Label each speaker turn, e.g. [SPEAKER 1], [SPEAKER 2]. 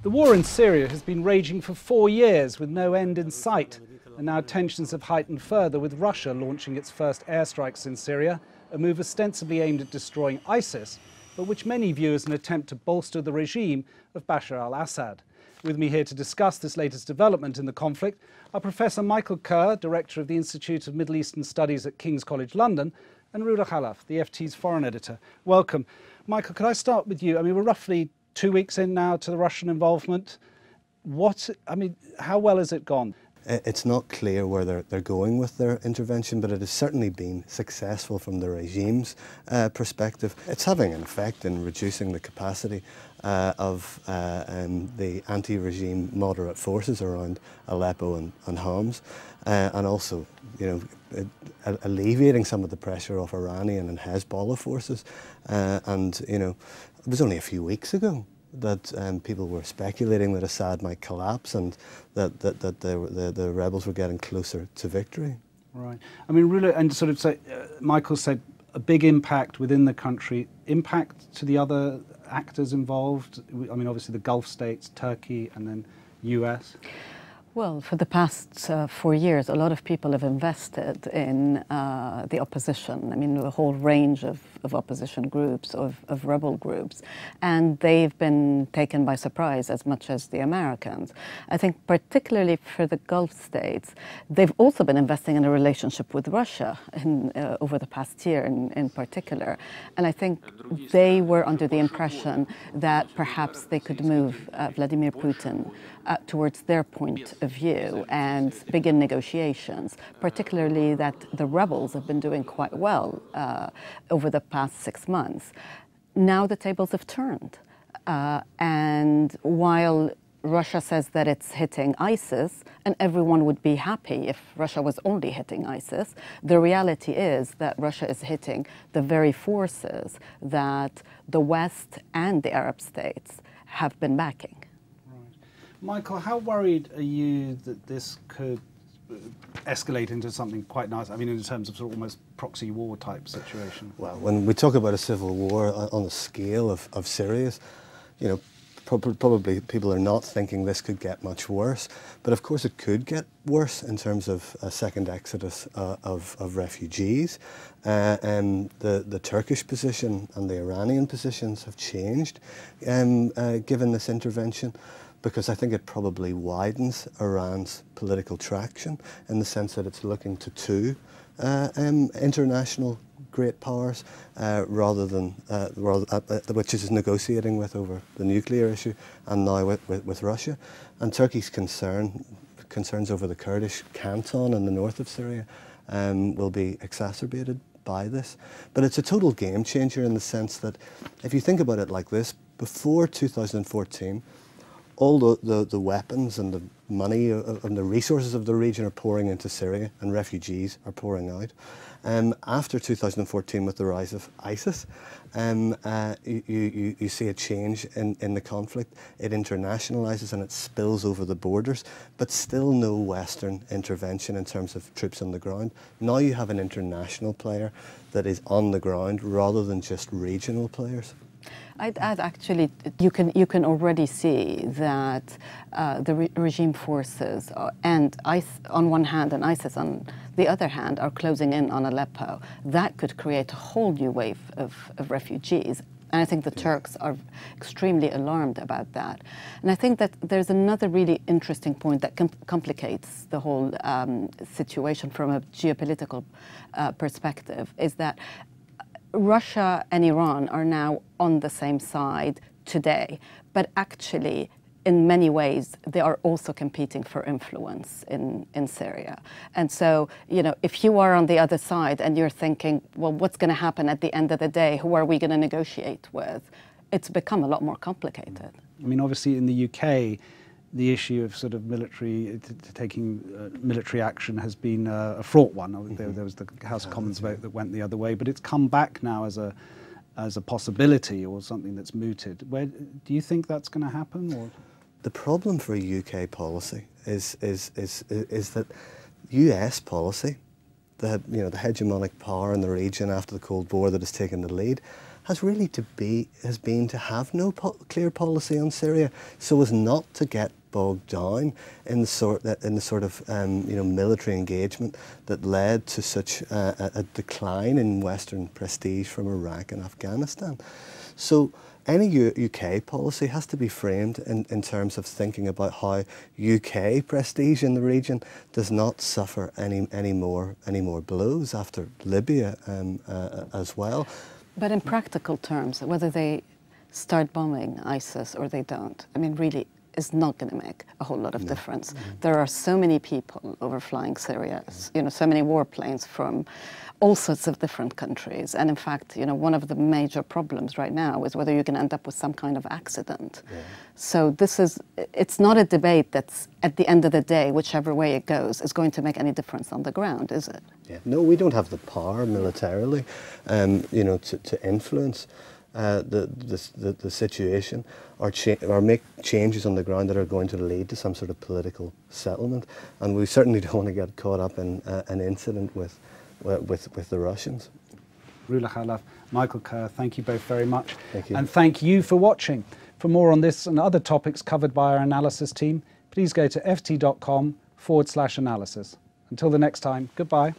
[SPEAKER 1] The war in Syria has been raging for 4 years with no end in sight, and now tensions have heightened further with Russia launching its first airstrikes in Syria, a move ostensibly aimed at destroying ISIS, but which many view as an attempt to bolster the regime of Bashar al-Assad. With me here to discuss this latest development in the conflict are Professor Michael Kerr, Director of the Institute of Middle Eastern Studies at King's College London, and Roula Khalaf, the FT's foreign editor. Welcome. Michael, could I start with you? I mean, we're roughly 2 weeks in now to the Russian involvement. How well has it gone?
[SPEAKER 2] It's not clear where they're going with their intervention, but it has certainly been successful from the regime's perspective. It's having an effect in reducing the capacity of the anti-regime moderate forces around Aleppo and Homs, and also, alleviating some of the pressure off Iranian and Hezbollah forces. It was only a few weeks ago that people were speculating that Assad might collapse and that the rebels were getting closer to victory. Right.
[SPEAKER 1] I mean, Roula, and sort of say, Michael said a big impact within the country, impact to the other actors involved. I mean, obviously the Gulf states, Turkey, and then US.
[SPEAKER 3] Well, for the past 4 years, a lot of people have invested in the opposition. I mean, a whole range of opposition groups, of rebel groups, and they've been taken by surprise as much as the Americans. I think particularly for the Gulf states, they've also been investing in a relationship with Russia over the past year in particular. And I think they were under the impression that perhaps they could move Vladimir Putin towards their point of view and begin negotiations, particularly that the rebels have been doing quite well over the past 6 months. Now the tables have turned. And while Russia says that it's hitting ISIS, and everyone would be happy if Russia was only hitting ISIS, the reality is that Russia is hitting the very forces that the West and the Arab states have been backing.
[SPEAKER 1] Michael, how worried are you that this could escalate into something quite nice? I mean, in terms of sort of almost proxy war type situation.
[SPEAKER 2] Well, when we talk about a civil war on the scale of Syria's, probably people are not thinking this could get much worse. But of course it could get worse in terms of a second exodus of refugees. And the Turkish position and the Iranian positions have changed given this intervention, because I think it probably widens Iran's political traction in the sense that it's looking to two international great powers rather than which it is negotiating with over the nuclear issue, and now with Russia. And Turkey's concerns over the Kurdish canton in the north of Syria will be exacerbated by this. But it's a total game changer in the sense that if you think about it like this, before 2014, all the weapons and the money and the resources of the region are pouring into Syria, and refugees are pouring out. After 2014, with the rise of ISIS, you see a change in the conflict. It internationalizes and it spills over the borders, but still no Western intervention in terms of troops on the ground. Now you have an international player that is on the ground rather than just regional players.
[SPEAKER 3] I'd add, actually, you can already see that the regime forces and ISIS on one hand and ISIS on the other hand are closing in on Aleppo. That could create a whole new wave of refugees. And I think the Turks are extremely alarmed about that. And I think that there's another really interesting point that complicates the whole situation from a geopolitical perspective, is that Russia and Iran are now on the same side today, but actually, in many ways, they are also competing for influence in Syria. And so, if you are on the other side and you're thinking, well, what's going to happen at the end of the day? Who are we going to negotiate with? It's become a lot more complicated.
[SPEAKER 1] I mean, obviously, in the UK, the issue of sort of taking military action has been a fraught one. There was the House of Commons vote that went the other way, but it's come back now as a possibility or something that's mooted. Do you think that's going to happen? Or?
[SPEAKER 2] The problem for UK policy is that US policy the hegemonic power in the region after the Cold War that has taken the lead has really been to have no clear policy on Syria, so as not to get bogged down in the sort of military engagement that led to such a decline in Western prestige from Iraq and Afghanistan. So any UK policy has to be framed in terms of thinking about how UK prestige in the region does not suffer any more blows after Libya as well.
[SPEAKER 3] But in practical terms, whether they start bombing ISIS or they don't, I mean, really is not going to make a whole lot of difference. There are so many people overflying Syria, so many warplanes from all sorts of different countries. And in fact, one of the major problems right now is whether you're going to end up with some kind of accident. Yeah. So it's not a debate that's, at the end of the day, whichever way it goes, is going to make any difference on the ground, is it? Yeah.
[SPEAKER 2] No, we don't have the power militarily, to influence the situation or make changes on the ground that are going to lead to some sort of political settlement. And we certainly don't want to get caught up in an incident with the Russians.
[SPEAKER 1] Roula Khalaf, Michael Kerr, thank you both very much.
[SPEAKER 2] Thank you.
[SPEAKER 1] And thank you for watching. For more on this and other topics covered by our analysis team, please go to ft.com/analysis. Until the next time, goodbye.